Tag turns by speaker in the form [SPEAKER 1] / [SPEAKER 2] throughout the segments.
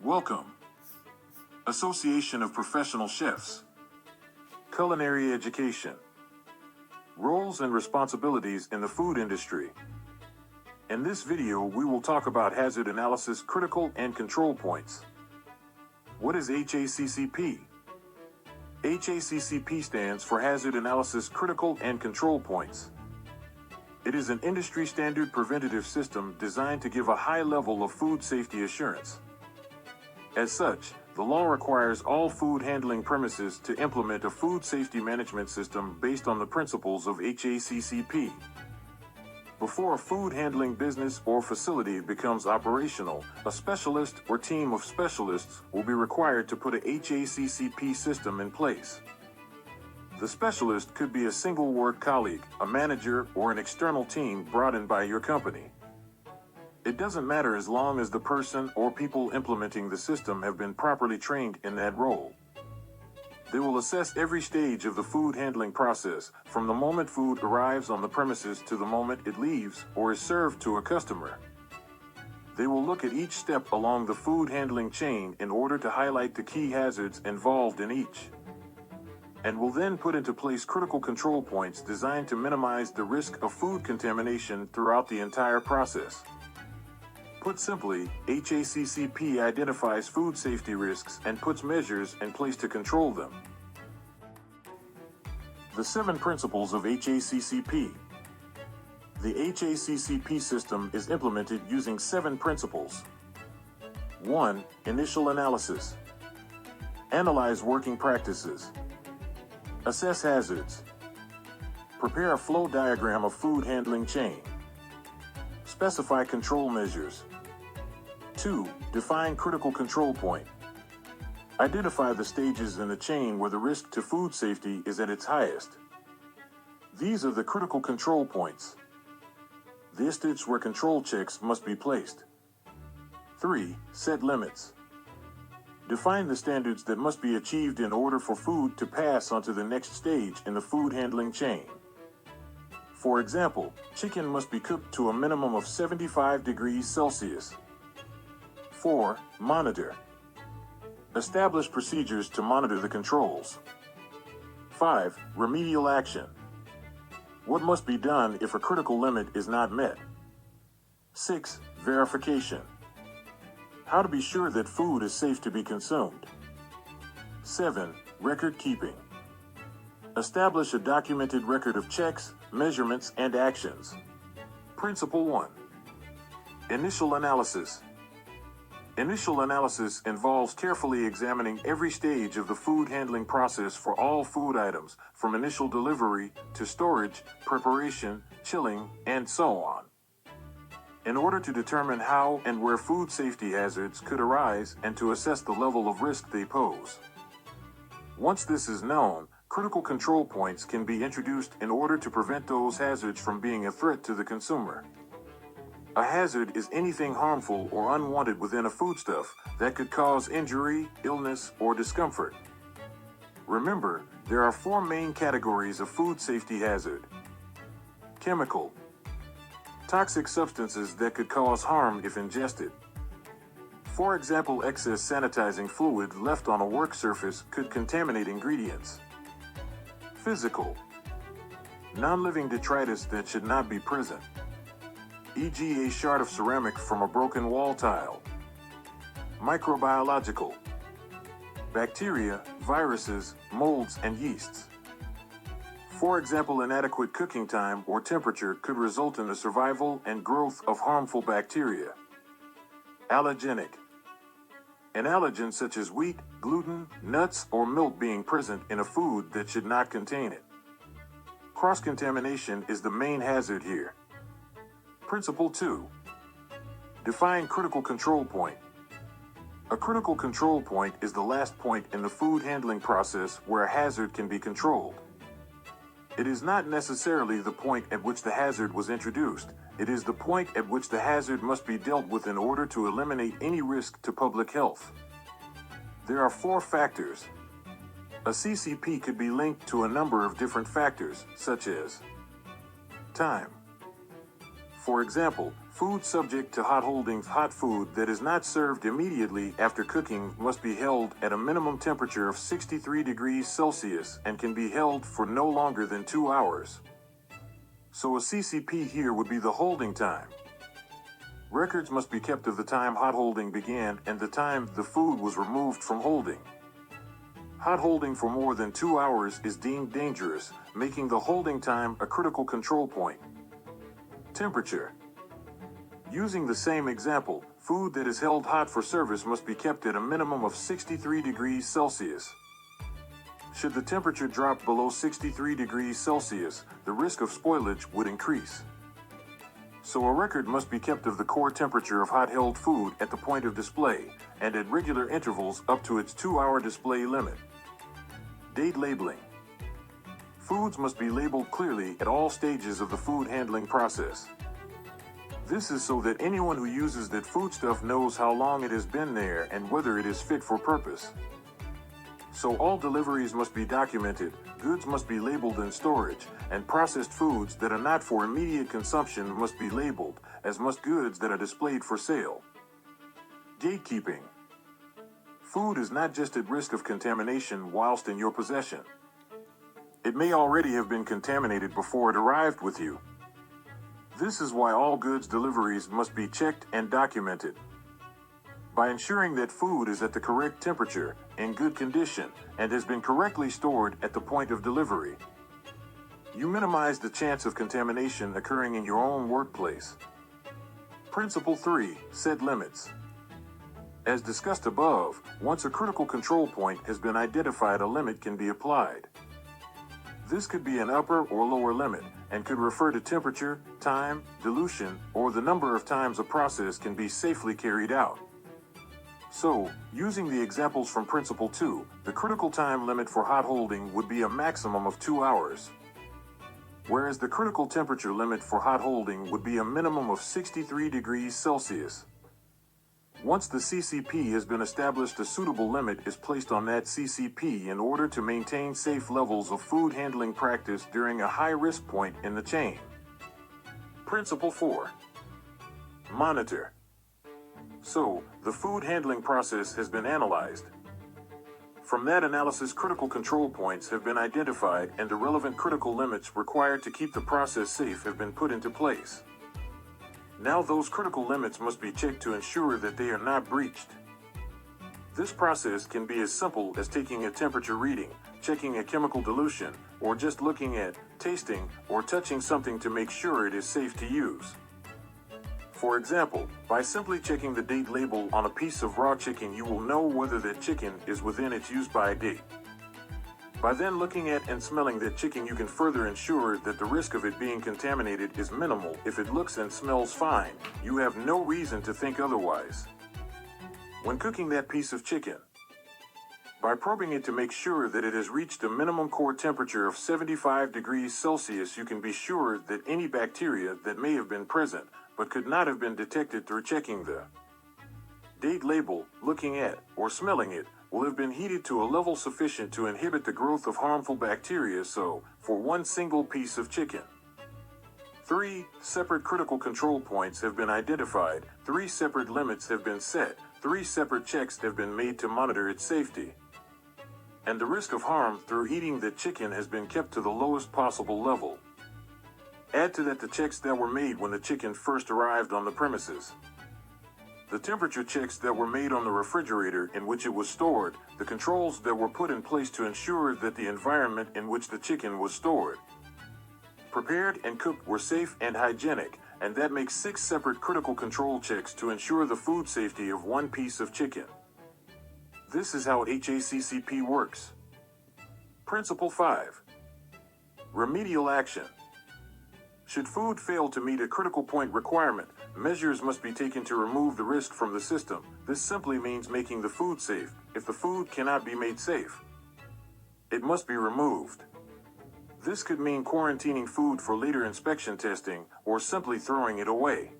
[SPEAKER 1] Welcome. Association of Professional Chefs. Culinary Education. Roles and responsibilities in the food industry. In this video, we will talk about hazard analysis critical and control points. What is H.A.C.C.P? H.A.C.C.P stands for Hazard Analysis Critical and Control Points. It is an industry standard preventative system designed to give a high level of food safety assurance. As such, the law requires all food handling premises to implement a food safety management system based on the principles of H.A.C.C.P. Before a food handling business or facility becomes operational, a specialist or team of specialists will be required to put a H.A.C.C.P system in place. The specialist could be a single work colleague, a manager, or an external team brought in by your company. It doesn't matter as long as the person or people implementing the system have been properly trained in that role. They will assess every stage of the food handling process, from the moment food arrives on the premises to the moment it leaves or is served to a customer. They will look at each step along the food handling chain in order to highlight the key hazards involved in each, and will then put into place critical control points designed to minimize the risk of food contamination throughout the entire process. Put simply, H.A.C.C.P identifies food safety risks and puts measures in place to control them. The 7 principles of H.A.C.C.P. The H.A.C.C.P system is implemented using 7 principles. 1. Initial analysis. Analyze working practices. Assess hazards. Prepare a flow diagram of food handling chain. Specify control measures. 2. Define critical control point. Identify the stages in the chain where the risk to food safety is at its highest. These are the critical control points. The stages where control checks must be placed. 3. Set limits. Define the standards that must be achieved in order for food to pass onto the next stage in the food handling chain. For example, chicken must be cooked to a minimum of 75 degrees Celsius. 4. Monitor. Establish procedures to monitor the controls. 5. Remedial action. What must be done if a critical limit is not met? 6. Verification. How to be sure that food is safe to be consumed. 7. Record keeping. Establish a documented record of checks, measurements, and actions. Principle 1. Initial analysis. Initial analysis involves carefully examining every stage of the food handling process for all food items, from initial delivery to storage, preparation, chilling, and so on, in order to determine how and where food safety hazards could arise and to assess the level of risk they pose. Once this is known, critical control points can be introduced in order to prevent those hazards from being a threat to the consumer. A hazard is anything harmful or unwanted within a foodstuff that could cause injury, illness, or discomfort. Remember, there are 4 main categories of food safety hazard. Chemical. Toxic substances that could cause harm if ingested. For example, excess sanitizing fluid left on a work surface could contaminate ingredients. Physical. Non-living detritus that should not be present, e.g. a shard of ceramic from a broken wall tile. Microbiological. Bacteria, viruses, molds, and yeasts. For example, inadequate cooking time or temperature could result in the survival and growth of harmful bacteria. Allergenic. An allergen such as wheat, gluten, nuts, or milk being present in a food that should not contain it. Cross-contamination is the main hazard here. Principle 2. Define critical control point. A critical control point is the last point in the food handling process where a hazard can be controlled. It is not necessarily the point at which the hazard was introduced. It is the point at which the hazard must be dealt with in order to eliminate any risk to public health. There are 4 factors. A CCP could be linked to a number of different factors, such as time. For example, Food subject to hot holdings. Hot food that is not served immediately after cooking must be held at a minimum temperature of 63 degrees Celsius and can be held for no longer than 2 hours. So a CCP here would be the holding time. Records must be kept of the time hot holding began and the time the food was removed from holding. Hot holding for more than 2 hours is deemed dangerous, making the holding time a critical control point. Temperature. Using the same example, food that is held hot for service must be kept at a minimum of 63 degrees Celsius. Should the temperature drop below 63 degrees Celsius, the risk of spoilage would increase. So a record must be kept of the core temperature of hot held food at the point of display, and at regular intervals up to its 2-hour display limit. Date labeling. Foods must be labeled clearly at all stages of the food handling process. This is so that anyone who uses that foodstuff knows how long it has been there and whether it is fit for purpose. So all deliveries must be documented, goods must be labeled in storage, and processed foods that are not for immediate consumption must be labeled, as must goods that are displayed for sale. Gatekeeping. Food is not just at risk of contamination whilst in your possession. It may already have been contaminated before it arrived with you. This is why all goods deliveries must be checked and documented. By ensuring that food is at the correct temperature, in good condition, and has been correctly stored at the point of delivery, you minimize the chance of contamination occurring in your own workplace. Principle 3. Set limits. As discussed above, once a critical control point has been identified, a limit can be applied. This could be an upper or lower limit, and could refer to temperature, time, dilution, or the number of times a process can be safely carried out. So, using the examples from Principle 2, the critical time limit for hot holding would be a maximum of 2 hours. Whereas the critical temperature limit for hot holding would be a minimum of 63 degrees Celsius. Once the CCP has been established, a suitable limit is placed on that CCP in order to maintain safe levels of food handling practice during a high-risk point in the chain. Principle 4. Monitor. So, the food handling process has been analyzed. From that analysis, critical control points have been identified and the relevant critical limits required to keep the process safe have been put into place. Now those critical limits must be checked to ensure that they are not breached. This process can be as simple as taking a temperature reading, checking a chemical dilution, or just looking at, tasting, or touching something to make sure it is safe to use. For example, by simply checking the date label on a piece of raw chicken, you will know whether that chicken is within its use-by date. By then looking at and smelling that chicken, you can further ensure that the risk of it being contaminated is minimal. If it looks and smells fine, you have no reason to think otherwise. When cooking that piece of chicken, by probing it to make sure that it has reached a minimum core temperature of 75 degrees Celsius, you can be sure that any bacteria that may have been present but could not have been detected through checking the date label, looking at, or smelling it, will have been heated to a level sufficient to inhibit the growth of harmful bacteria. So, for one single piece of chicken, 3 separate critical control points have been identified, 3 separate limits have been set, 3 separate checks have been made to monitor its safety. And the risk of harm through eating the chicken has been kept to the lowest possible level. Add to that the checks that were made when the chicken first arrived on the premises, the temperature checks that were made on the refrigerator in which it was stored, the controls that were put in place to ensure that the environment in which the chicken was stored, prepared and cooked were safe and hygienic, and that makes 6 separate critical control checks to ensure the food safety of one piece of chicken. This is how H.A.C.C.P works. Principle 5. Remedial action. Should food fail to meet a critical point requirement, measures must be taken to remove the risk from the system. This simply means making the food safe. If the food cannot be made safe, it must be removed. This could mean quarantining food for later inspection testing, or simply throwing it away.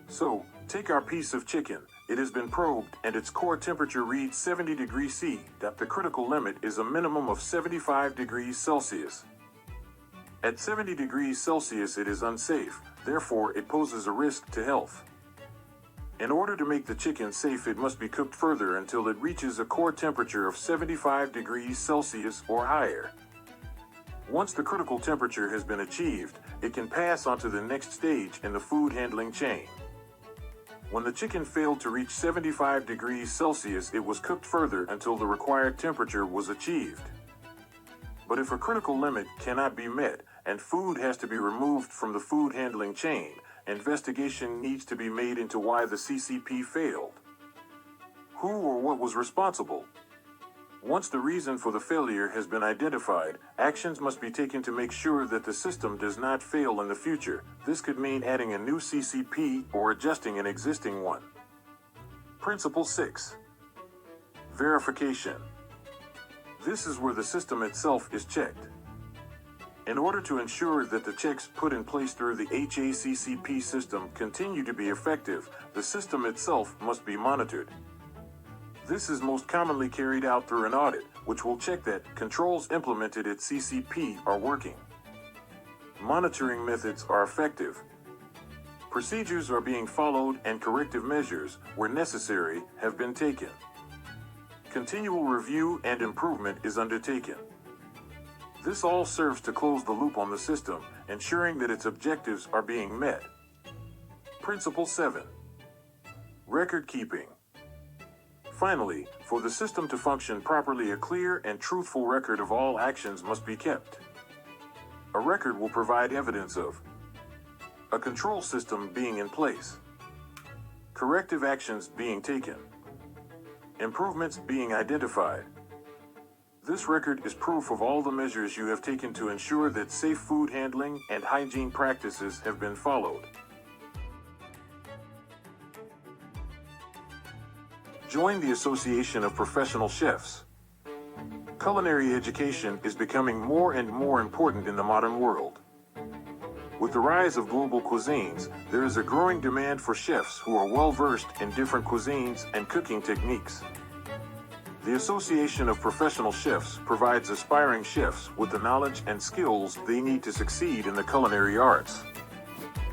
[SPEAKER 1] So, take our piece of chicken. It has been probed and its core temperature reads 70 degrees C. That the critical limit is a minimum of 75 degrees Celsius. At 70 degrees Celsius it is unsafe, Therefore, it poses a risk to health. In order to make the chicken safe, it must be cooked further until it reaches a core temperature of 75 degrees Celsius or higher. Once the critical temperature has been achieved, it can pass on to the next stage in the food handling chain. When the chicken failed to reach 75 degrees Celsius, it was cooked further until the required temperature was achieved. But if a critical limit cannot be met and food has to be removed from the food handling chain, investigation needs to be made into why the CCP failed. Who or what was responsible? Once the reason for the failure has been identified, actions must be taken to make sure that the system does not fail in the future. This could mean adding a new CCP or adjusting an existing one. Principle 6. Verification. This is where the system itself is checked. In order to ensure that the checks put in place through the H.A.C.C.P system continue to be effective, the system itself must be monitored. This is most commonly carried out through an audit, which will check that controls implemented at CCP are working. Monitoring methods are effective. Procedures are being followed and corrective measures, where necessary, have been taken. Continual review and improvement is undertaken. This all serves to close the loop on the system, ensuring that its objectives are being met. Principle 7. Record keeping. Finally, for the system to function properly, a clear and truthful record of all actions must be kept. A record will provide evidence of a control system being in place, corrective actions being taken, improvements being identified. This record is proof of all the measures you have taken to ensure that safe food handling and hygiene practices have been followed. Join the Association of Professional Chefs. Culinary education is becoming more and more important in the modern world. With the rise of global cuisines, there is a growing demand for chefs who are well-versed in different cuisines and cooking techniques. The Association of Professional Chefs provides aspiring chefs with the knowledge and skills they need to succeed in the culinary arts.